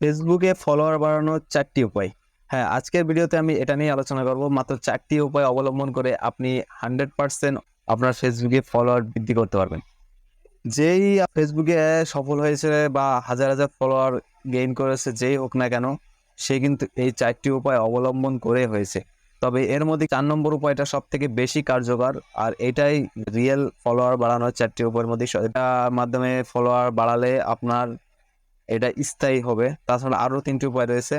ফেসবুকে ফলোয়ার বাড়ানোর 4টি উপায়। হ্যাঁ, আজকের ভিডিওতে আমি এটা নিয়ে আলোচনা করব। মাত্র 4টি উপায় অবলম্বন করে আপনি 100% আপনার ফেসবুকে ফলোয়ার বৃদ্ধি করতে পারবেন। যেই ফেসবুকে সফল হয়েছে বা হাজার হাজার ফলোয়ার গেইন করেছে, যেই হোক না কেন, সে কিন্তু এই 4টি উপায় অবলম্বন করে হয়েছে। তবে এর মধ্যে 4 নম্বর উপায়টা সব থেকে বেশি কার্যকর, আর এটাই রিয়েল ফলোয়ার বাড়ানোর 4টি উপায়ের মধ্যে। এটার মাধ্যমে ফলোয়ার বাড়ালে আপনার এটা স্থায়ী হবে। তাছাড়া আরও 3টি উপায় রয়েছে।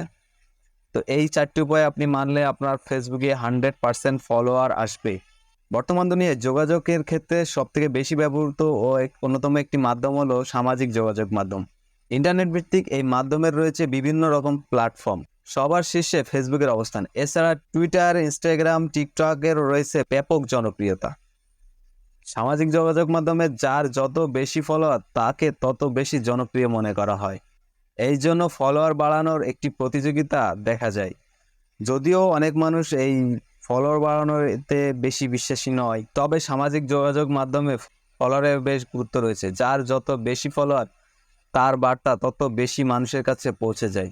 তো এই 4টি উপায় আপনি মানলে আপনার ফেসবুকে 100% ফলোয়ার আসবে। বর্তমান দুনিয়ায় যোগাযোগের ক্ষেত্রে সবথেকে বেশি ব্যবহৃত ও অন্যতম একটি মাধ্যম হলো সামাজিক যোগাযোগ মাধ্যম। ইন্টারনেট ভিত্তিক এই মাধ্যমের রয়েছে বিভিন্ন রকম প্ল্যাটফর্ম। সবার শীর্ষে ফেসবুকের অবস্থান। এছাড়া টুইটার, ইনস্টাগ্রাম, টিকটকের রয়েছে ব্যাপক জনপ্রিয়তা। সামাজিক যোগাযোগ মাধ্যমে যার যত বেশি ফলোয়ার, তাকে তত বেশি জনপ্রিয় মনে করা হয়। এই জন্য ফলোয়ার বাড়ানোর একটি প্রতিযোগিতা দেখা যায়। যদিও অনেক মানুষ এই ফলোয়ার বাড়ানোর এতে বেশি বিশ্বাসী নয়, তবে সামাজিক যোগাযোগ মাধ্যমে ফলোয়ারের বেশ গুরুত্ব রয়েছে। যার যত বেশি ফলোয়ার, তার বার্তা তত বেশি মানুষের কাছে পৌঁছে যায়,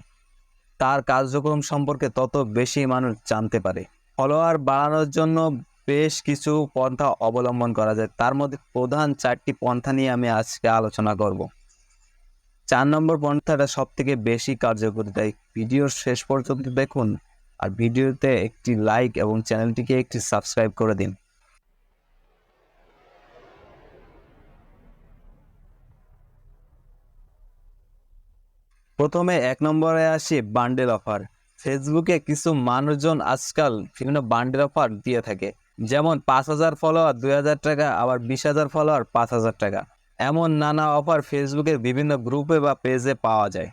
তার কার্যক্রম সম্পর্কে তত বেশি মানুষ জানতে পারে। ফলোয়ার বাড়ানোর জন্য বেশ কিছু পন্থা অবলম্বন করা যায়। তার মধ্যে প্রধান 4টি পন্থা নিয়ে আমি আজকে আলোচনা করব। 4 নম্বর পন্থাটা সব থেকে বেশি কার্যকরী, তাই ভিডিওর শেষ পর্যন্ত দেখুন। আর ভিডিওতে একটি লাইক এবং চ্যানেলটিকে একটি সাবস্ক্রাইব করে দিন। প্রথমে 1 নম্বরে আসি বান্ডেল অফার। ফেসবুকে কিছু মানুষজন আজকাল বিভিন্ন বান্ডেল অফার দিয়ে থাকে। যেমন 5,000 ফলোয়ার 2,000 টাকা, আবার 20,000 ফলোয়ার 5,000 টাকা। এমন নানা অফার ফেসবুকের বিভিন্ন গ্রুপে বা পেজে পাওয়া যায়।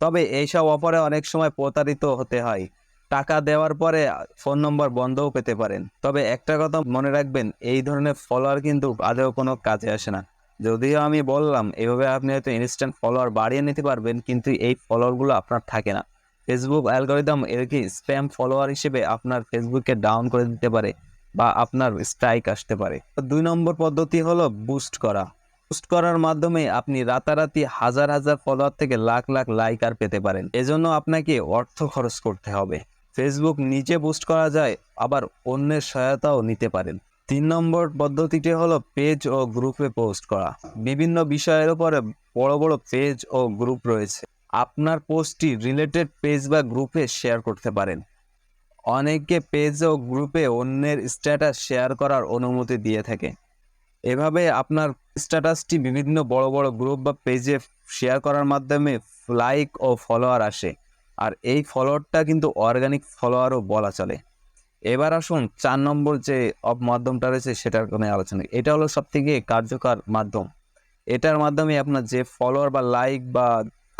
তবে এইসব অফারে অনেক সময় প্রতারিত হতে হয়। টাকা দেওয়ার পরে ফোন নম্বর বন্ধও পেতে পারেন। তবে একটা কথা মনে রাখবেন, এই ধরনের ফলোয়ার কিন্তু আদৌ কোনো কাজে আসে না। যদিও আমি বললাম এভাবে আপনি হয়তো ইনস্ট্যান্ট ফলোয়ার বাড়িয়ে নিতে পারবেন, কিন্তু এই ফলোয়ারগুলো আপনার থাকে না। ফেসবুক অ্যালগরিদম এর কি স্প্যাম ফলোয়ার হিসেবে আপনার ফেসবুককে ডাউন করে দিতে পারে বা আপনার স্ট্রাইক আসতে পারে। 2 নম্বর পদ্ধতি হলো বুস্ট করা। বুস্ট করার মাধ্যমে আপনি রাতারাতি হাজার হাজার ফলোয়ার থেকে লাখ লাখ লাইকার পেতে পারেন। এজন্য আপনাকে অর্থ খরচ করতে হবে। ফেসবুক নিজে বুস্ট করা যায়, আবার অন্যের সহায়তাও নিতে পারেন। 3 নম্বর পদ্ধতিটি হলো পেজ ও গ্রুপে পোস্ট করা। বিভিন্ন বিষয়ের উপরে বড় বড় পেজ ও গ্রুপ রয়েছে। আপনার পোস্টটি রিলেটেড পেজ বা গ্রুপে শেয়ার করতে পারেন। অনেকে পেজ ও গ্রুপে অন্যের স্ট্যাটাস শেয়ার করার অনুমতি দিয়ে থাকে। এভাবে আপনার স্ট্যাটাসটি বিভিন্ন বড় বড় গ্রুপ বা পেজে শেয়ার করার মাধ্যমে লাইক ও ফলোয়ার আসে। আর এই ফলোয়ারটা কিন্তু অর্গানিক ফলোয়ারও বলা চলে। এবার আসুন 4 নম্বর যে মাধ্যমটা রয়েছে সেটার কোনো আলোচনা। এটা হলো সবথেকে কার্যকর মাধ্যম। এটার মাধ্যমে আপনার যে ফলোয়ার বা লাইক বা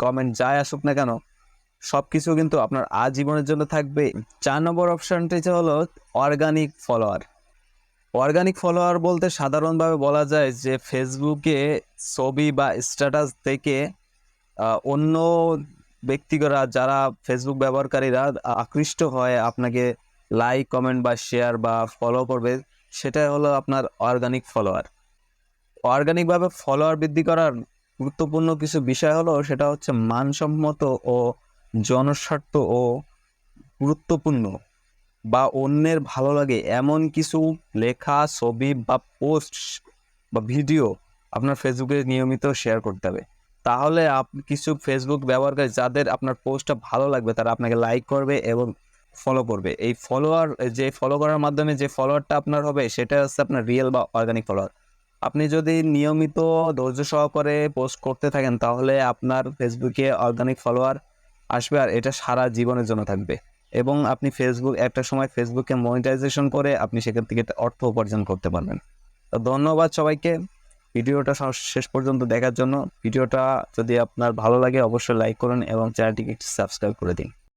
কমেন্ট যাই আসুক না কেন, সবকিছু কিন্তু আপনার আজীবনের জন্য থাকবে। 4 নম্বর অপশনটি হলো অর্গানিক ফলোয়ার। অর্গানিক ফলোয়ার বলতে সাধারণভাবে বলা যায় যে ফেসবুকে ছবি বা স্ট্যাটাস থেকে অন্য ব্যক্তিরা, যারা ফেসবুক ব্যবহারকারীরা আকৃষ্ট হয় আপনাকে লাইক, কমেন্ট বা শেয়ার বা ফলো করবে, সেটাই হলো আপনার অর্গানিক ফলোয়ার। অর্গানিকভাবে ফলোয়ার বৃদ্ধি করার গুরুত্বপূর্ণ কিছু বিষয় হলো, সেটা হচ্ছে মানসম্মত ও জনস্বার্থ ও গুরুত্বপূর্ণ বা অন্যের ভালো লাগে এমন কিছু লেখা, ছবি বা পোস্ট বা ভিডিও আপনার ফেসবুকে নিয়মিত শেয়ার করতে হবে। তাহলে আপনি কিছু ফেসবুক ব্যবহারকারী, যাদের আপনার পোস্টটা ভালো লাগবে, তারা আপনাকে লাইক করবে এবং ফলো করবে। এই ফলোয়ার, যে ফলো করার মাধ্যমে যে ফলোয়ারটা আপনার হবে, সেটা হচ্ছে আপনার রিয়েল বা অর্গানিক ফলোয়ার। আপনি যদি নিয়মিত ধৈর্য সহকারে পোস্ট করতে থাকেন, তাহলে আপনার ফেসবুকে অর্গানিক ফলোয়ার আসবে, আর এটা সারা জীবনের জন্য থাকবে। এবং আপনি একটা সময় ফেসবুকে মনিটাইজেশন করে আপনি সেখান থেকে অর্থ উপার্জন করতে পারবেন। তো ধন্যবাদ সবাইকে ভিডিওটা শেষ পর্যন্ত দেখার জন্য। ভিডিওটা যদি আপনার ভালো লাগে, অবশ্যই লাইক করুন এবং চ্যানেলটিকে একটু সাবস্ক্রাইব করে দিন।